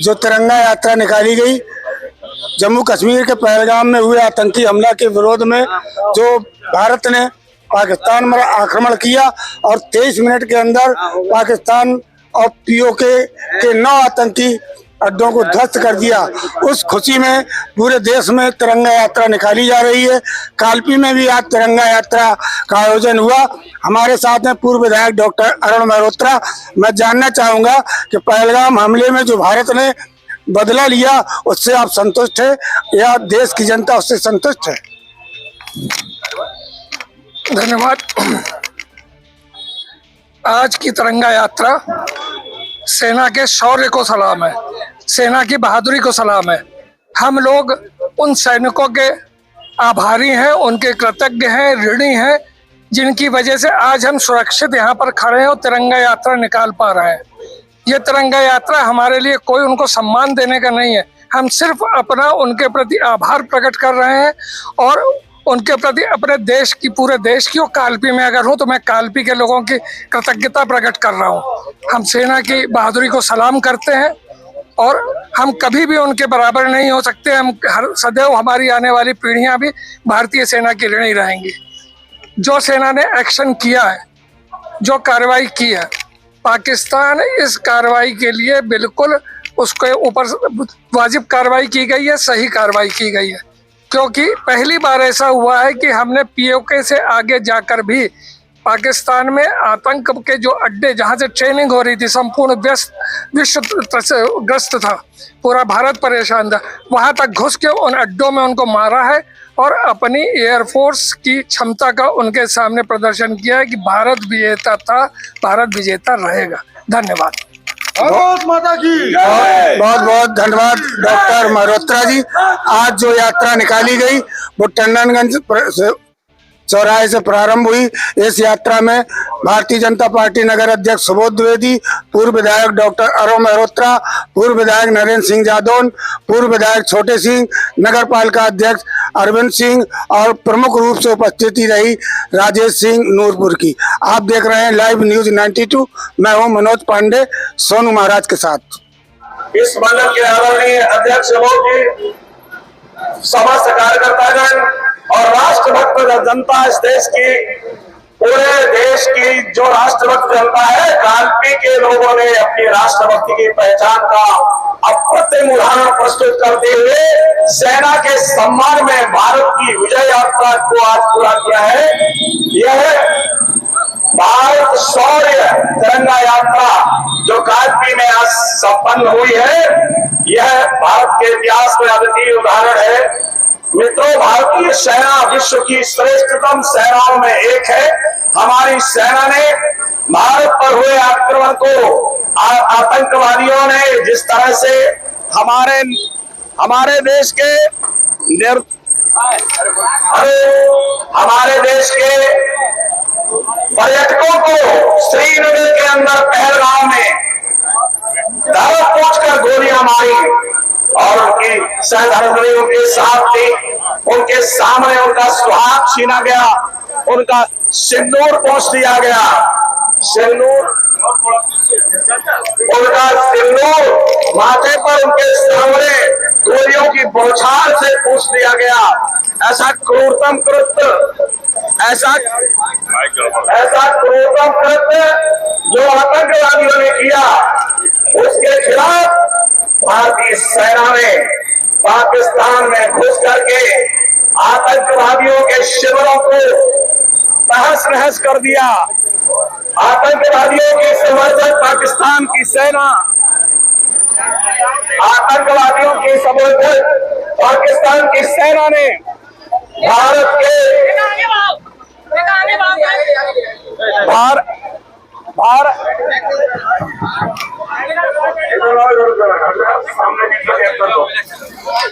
जो तिरंगा यात्रा निकाली गई जम्मू कश्मीर के पहलगाम में हुए आतंकी हमला के विरोध में, जो भारत ने पाकिस्तान में आक्रमण किया और 23 मिनट के अंदर पाकिस्तान और पीओके के 9 आतंकी अड्डों को ध्वस्त कर दिया। उस खुशी में पूरे देश में तिरंगा यात्रा निकाली जा रही है। कालपी में भी आज तिरंगा यात्रा का आयोजन हुआ। हमारे साथ में पूर्व विधायक डॉक्टर अरुण मेहरोत्रा। मैं जानना चाहूंगा कि पहलगाम हमले में जो भारत ने बदला लिया उससे आप संतुष्ट है या देश की जनता उससे संतुष्ट है? धन्यवाद। आज की तिरंगा यात्रा सेना के शौर्य को सलाम है, सेना की बहादुरी को सलाम है। हम लोग उन सैनिकों के आभारी हैं, उनके कृतज्ञ हैं, ऋणी हैं, जिनकी वजह से आज हम सुरक्षित यहाँ पर खड़े हैं और तिरंगा यात्रा निकाल पा रहे हैं। ये तिरंगा यात्रा हमारे लिए कोई उनको सम्मान देने का नहीं है, हम सिर्फ अपना उनके प्रति आभार प्रकट कर रहे हैं और उनके प्रति अपने देश की, पूरे देश की, और कालपी में अगर हूँ तो मैं कालपी के लोगों की कृतज्ञता प्रकट कर रहा हूँ। हम सेना की बहादुरी को सलाम करते हैं और हम कभी भी उनके बराबर नहीं हो सकते। हम सदैव, हमारी आने वाली पीढ़ियां भी भारतीय सेना की ऋणी रहेंगी। जो सेना ने एक्शन किया है, जो कार्रवाई की है, पाकिस्तान इस कार्रवाई के लिए बिल्कुल उसके ऊपर वाजिब कार्रवाई की गई है, सही कार्रवाई की गई है, क्योंकि पहली बार ऐसा हुआ है कि हमने पीओके से आगे जाकर भी पाकिस्तान में आतंक के जो अड्डे जहां से ट्रेनिंग हो रही थी, संपूर्ण विश्व ग्रस्त था, पूरा भारत परेशान था, वहां तक घुस के उन अड्डों में उनको मारा है और अपनी एयरफोर्स की क्षमता का उनके सामने प्रदर्शन किया है कि भारत विजेता था, भारत विजेता रहेगा। धन्यवाद। बहुत बहुत धन्यवाद डॉक्टर मेहरोत्रा जी। आज जो यात्रा निकाली गई वो टंडनगंज चौराहे से प्रारंभ हुई। इस यात्रा में भारतीय जनता पार्टी नगर अध्यक्ष सुबोध द्विवेदी, पूर्व विधायक डॉक्टर अरुण मेहरोत्रा, पूर्व विधायक नरेंद्र सिंह जादौन, पूर्व विधायक छोटे सिंह, नगर पालिका अध्यक्ष अरविंद सिंह और प्रमुख रूप से उपस्थिति रही राजेश सिंह नूरपुर की। आप देख रहे हैं लाइव न्यूज 92। मैं हूं मनोज पांडे सोनू महाराज के साथ। इस मंडल के आदरणीय अध्यक्ष जी, समस्त कार्यकर्तागण और राष्ट्रभक्त जनता, इस देश की, पूरे देश की जो राष्ट्रभक्त जनता है, कालपी के लोगों ने अपनी राष्ट्रभक्ति की पहचान का अप्रतिम उदाहरण प्रस्तुत करते हुए सेना के सम्मान में भारत की विजय यात्रा को आज पूरा किया है। यह भारत शौर्य तिरंगा यात्रा जो कालपी में आज संपन्न हुई है, यह भारत के इतिहास में अद्वितीय उदाहरण है। मित्रों, भारतीय सेना विश्व की श्रेष्ठतम सेनाओं में एक है। हमारी सेना ने भारत पर हुए आक्रमण को, आतंकवादियों ने जिस तरह से हमारे देश के पर्यटकों को श्रीनगर के अंदर पहलगाम में धड़क पहुंचकर गोलियां मारी और उनकी सहधर्मियों के साथ थी, उनके सामने उनका सुहाग छीना गया, उनका सिंदूर पोंछ दिया गया, उनका सिंदूर माथे पर उनके सामने गोलियों की बौछार से पोंछ दिया गया। ऐसा क्रूरतम कृत्य, ऐसा क्रूरतम कृत्य जो आतंकवादियों ने किया, उसके खिलाफ भारतीय सेना ने पाकिस्तान में घुस करके आतंकवादियों के शिविरों को तहस नहस कर दिया। आतंकवादियों के समर्थक पाकिस्तान की सेना, आतंकवादियों की समर्थक पाकिस्तान की सेना ने भारत के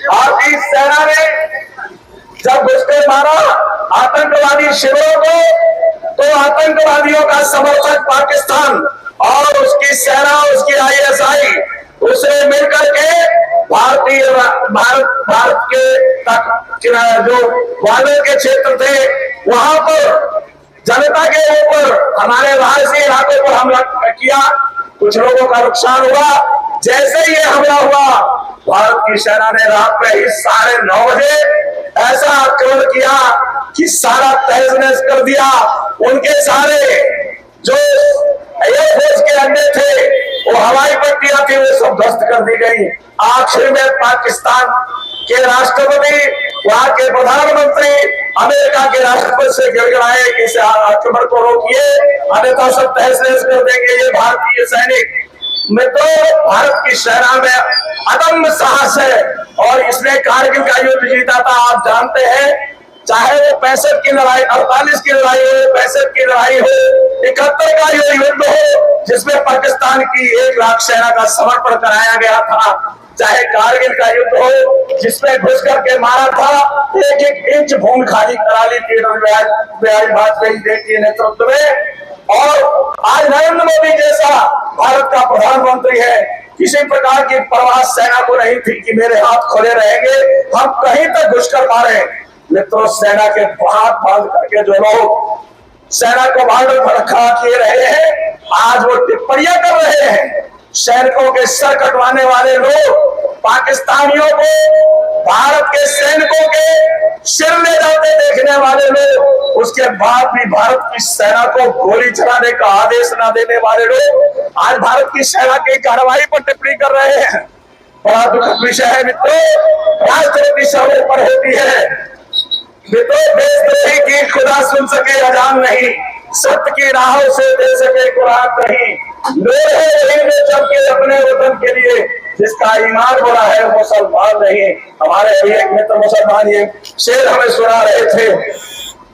भारतीय सेना ने जब घुसकर मारा आतंकवादी शिविरों को, तो आतंकवादियों का समर्थक पाकिस्तान और उसकी सेना, उसकी आईएसआई, उसे मिलकर के भारत के जो बॉर्डर के क्षेत्र थे वहां पर जनता के ऊपर, हमारे राजनीतिक इलाकों पर हमला किया। कुछ लोगों का नुकसान हुआ, जैसे ही ये हमला हुआ, भारत की सेना ने रात में ही 9:30 बजे ऐसा आक्रमण किया कि सारा तहस नहस कर दिया। उनके सारे जो एयरफोर्स के अड्डे थे, वो हवाई पट्टियां थी, वो सब ध्वस्त कर दी गई। आखिर में पाकिस्तान के राष्ट्रपति, वहां के प्रधानमंत्री, अमेरिका के राष्ट्रपति से गिड़गिड़ाए कि इस आक्रमण को रोकिए, अन्यथा सब तहस नहस कर देंगे ये भारतीय सैनिक। मित्रों, भारत की सेना में अदम्य साहस है और इसने कारगिल का युद्ध जीता था। आप जानते हैं, चाहे वो 65 की लड़ाई, 48 की लड़ाई हो, 65 की लड़ाई हो, 71 का युद्ध हो, जिसमें पाकिस्तान की 1 लाख सेना का समर्पण कराया गया था, चाहे कारगिल का युद्ध हो जिसमें घुस करके मारा था, 1-1 इंच भूमि खाली करा ली थी वाजपेयी जी के नेतृत्व में। और आज नरेंद्र मोदी जैसा भारत का प्रधानमंत्री है, किसी प्रकार की परवाह सेना को नहीं थी कि मेरे हाथ खुले रहेंगे, हम कहीं तक घुसकर मारे। मित्रों, सेना के हाथ बांध करके जो लोग सेना को बॉर्डर पर खड़ा किए रहे हैं, आज वो टिप्पणियां कर रहे हैं। सैनिकों के सर कटवाने वाले लोग पाकिस्तानियों को भारत के सैनिकों के सिर ले जाते देखने वाले लोग, उसके बाद भी भारत की सेना को गोली चलाने का आदेश न देने वाले लोग आज भारत की सेना की कार्रवाई पर टिप्पणी कर रहे हैं। बड़ा दुखद विषय है मित्रों, राष्ट्रपति सर्वे पर होती है। मित्रों, देशद्रोही की खुदा सुन सके अजान नहीं, सत्य की राहों से दे सके कुरान नहीं, लोहे में चमके अपने वतन के लिए, जिसका ईमान बुरा है वो मुसलमान नहीं। हमारे अभी एक मित्र मुसलमान ये शेर हमें सुना रहे थे।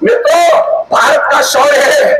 मित्रों, भारत का शौर्य है।